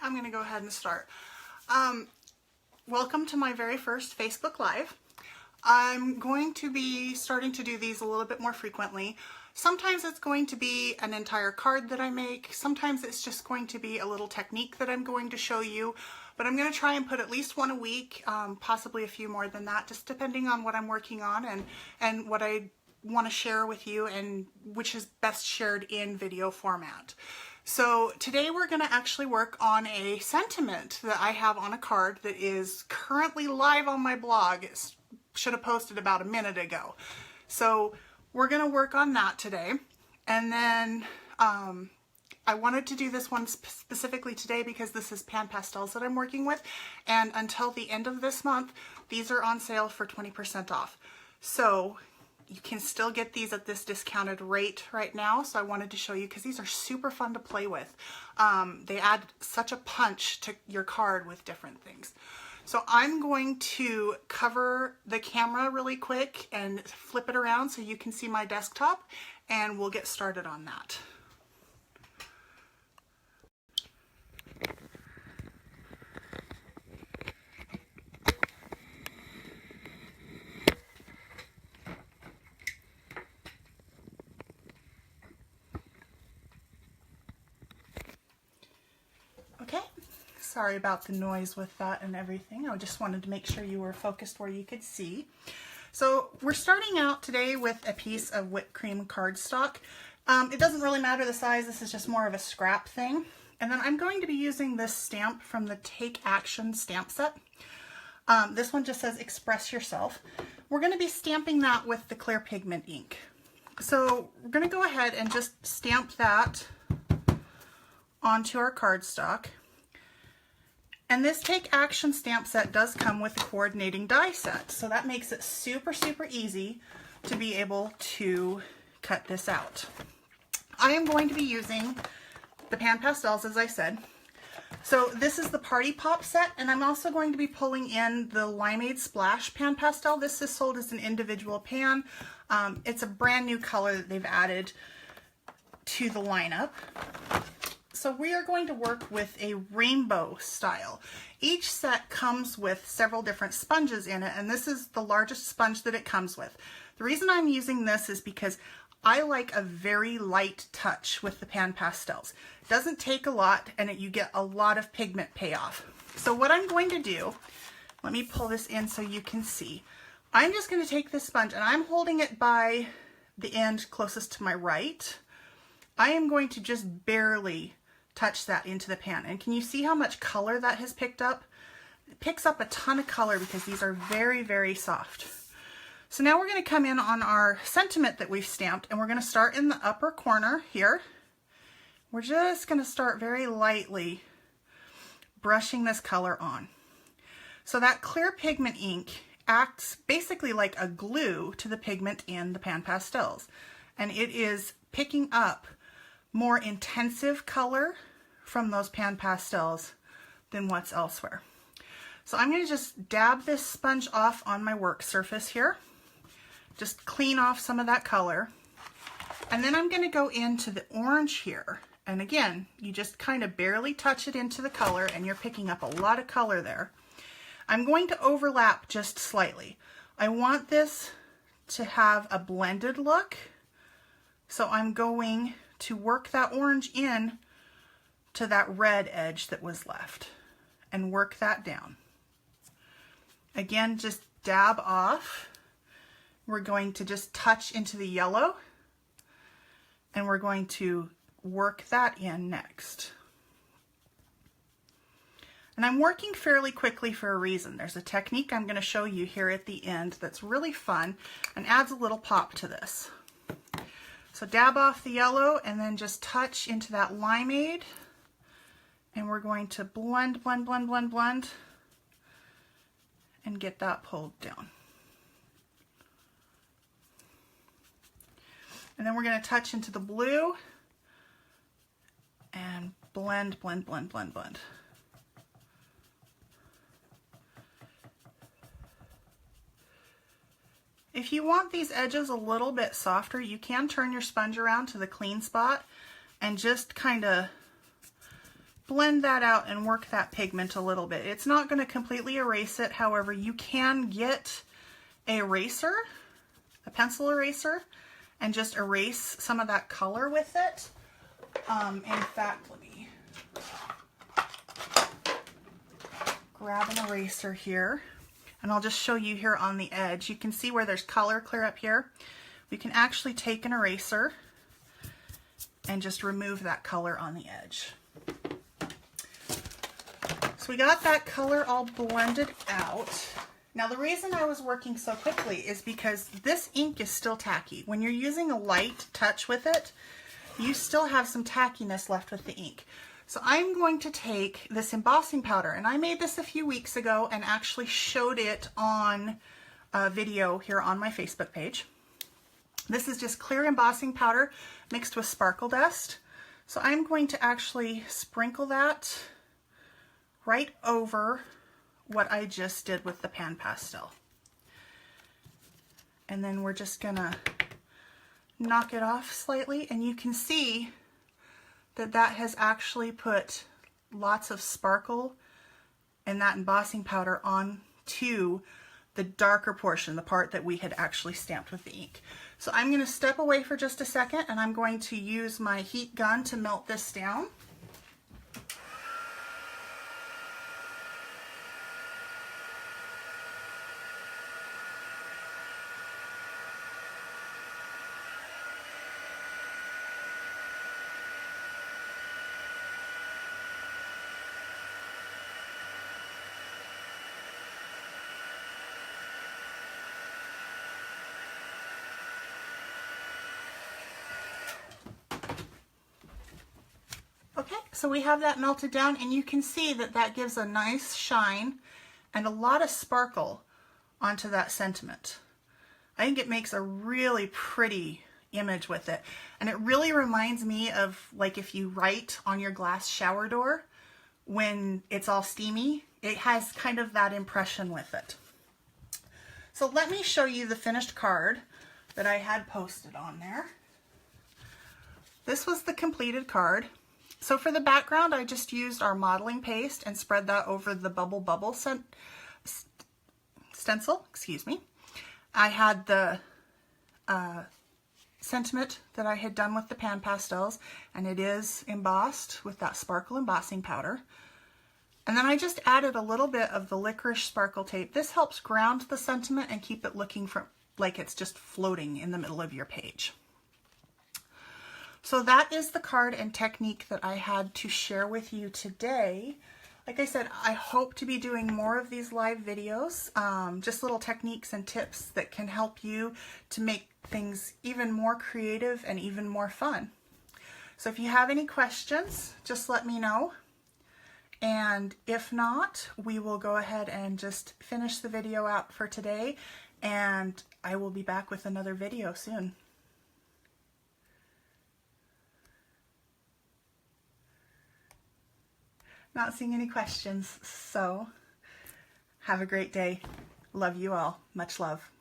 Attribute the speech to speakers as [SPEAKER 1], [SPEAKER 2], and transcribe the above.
[SPEAKER 1] I'm going to go ahead and start. Welcome to my very first Facebook Live. I'm going to be starting to do these a little bit more frequently. Sometimes it's going to be an entire card that I make. Sometimes it's just going to be a little technique that I'm going to show you. But I'm going to try and put at least one a week, possibly a few more than that, just depending on what I'm working on and what I want to share with you and which is best shared in video format. So today we're going to actually work on a sentiment that I have on a card that is currently live on my blog. It should have posted about a minute ago. So we're going to work on that today. And then I wanted to do this one specifically today because this is pan pastels that I'm working with. And until the end of this month, these are on sale for 20% off. So you can still get these at this discounted rate right now. So I wanted to show you because these are super fun to play with. They add such a punch to your card with different things. So I'm going to cover the camera really quick and flip it around so you can see my desktop, and we'll get started on that. Okay, sorry about the noise with that and everything. I just wanted to make sure you were focused where you could see. So we're starting out today with a piece of whipped cream cardstock. It doesn't really matter the size, this is just more of a scrap thing. And then I'm going to be using this stamp from the Take Action stamp set. This one just says Express Yourself. We're going to be stamping that with the clear pigment ink. So we're going to go ahead and just stamp that onto our cardstock. And this Take Action stamp set does come with a coordinating die set, so that makes it super, super easy to be able to cut this out. I am going to be using the pan pastels, as I said. So this is the Party Pop set, and I'm also going to be pulling in the Limeade Splash pan pastel. This is sold as an individual pan. It's a brand new color that they've added to the lineup. So we are going to work with a rainbow style. Each set comes with several different sponges in it, and this is the largest sponge that it comes with. The reason I'm using this is because I like a very light touch with the pan pastels. It doesn't take a lot, and you get a lot of pigment payoff. So what I'm going to do, let me pull this in so you can see. I'm just going to take this sponge, and I'm holding it by the end closest to my right. I am going to just barely touch that into the pan. And can you see how much color that has picked up? It picks up a ton of color because these are very, very soft. So now we're going to come in on our sentiment that we've stamped, and we're going to start in the upper corner here. We're just going to start very lightly brushing this color on. So that clear pigment ink acts basically like a glue to the pigment in the pan pastels. And it is picking up more intensive color from those pan pastels than what's elsewhere. So I'm going to just dab this sponge off on my work surface here. Just clean off some of that color. And then I'm going to go into the orange here. And again, you just kind of barely touch it into the color and you're picking up a lot of color there. I'm going to overlap just slightly. I want this to have a blended look. So I'm going to work that orange in to that red edge that was left and work that down. Again, just dab off. We're going to just touch into the yellow, and we're going to work that in next. And I'm working fairly quickly for a reason. There's a technique I'm going to show you here at the end that's really fun and adds a little pop to this. So dab off the yellow and then just touch into that limeade, and we're going to blend, blend, blend, blend, blend, and get that pulled down. And then we're going to touch into the blue and blend, blend, blend, blend, blend. If you want these edges a little bit softer, you can turn your sponge around to the clean spot and just kind of blend that out and work that pigment a little bit. It's not going to completely erase it. However, you can get a eraser, a pencil eraser, and just erase some of that color with it. In fact, let me grab an eraser here, and I'll just show you here on the edge. You can see where there's color clear up here. We can actually take an eraser and just remove that color on the edge. So we got that color all blended out. Now the reason I was working so quickly is because this ink is still tacky. When you're using a light touch with it, you still have some tackiness left with the ink. So I'm going to take this embossing powder, and I made this a few weeks ago and actually showed it on a video here on my Facebook page. This is just clear embossing powder mixed with sparkle dust. So I'm going to actually sprinkle that right over what I just did with the pan pastel. And then we're just gonna knock it off slightly, and you can see that that has actually put lots of sparkle and that embossing powder onto the darker portion, the part that we had actually stamped with the ink. So I'm going to step away for just a second, and I'm going to use my heat gun to melt this down. Okay, so we have that melted down, and you can see that that gives a nice shine and a lot of sparkle onto that sentiment. I think it makes a really pretty image with it, and it really reminds me of like if you write on your glass shower door when it's all steamy. It has kind of that impression with it. So let me show you the finished card that I had posted on there. This was the completed card. So for the background, I just used our modeling paste and spread that over the bubble stencil, excuse me. I had the sentiment that I had done with the pan pastels, and it is embossed with that sparkle embossing powder. And then I just added a little bit of the licorice sparkle tape. This helps ground the sentiment and keep it looking like it's just floating in the middle of your page. So that is the card and technique that I had to share with you today. Like I said, I hope to be doing more of these live videos, just little techniques and tips that can help you to make things even more creative and even more fun. So if you have any questions, just let me know. And if not, we will go ahead and just finish the video out for today, and I will be back with another video soon. Not seeing any questions, so have a great day. Love you all. Much love.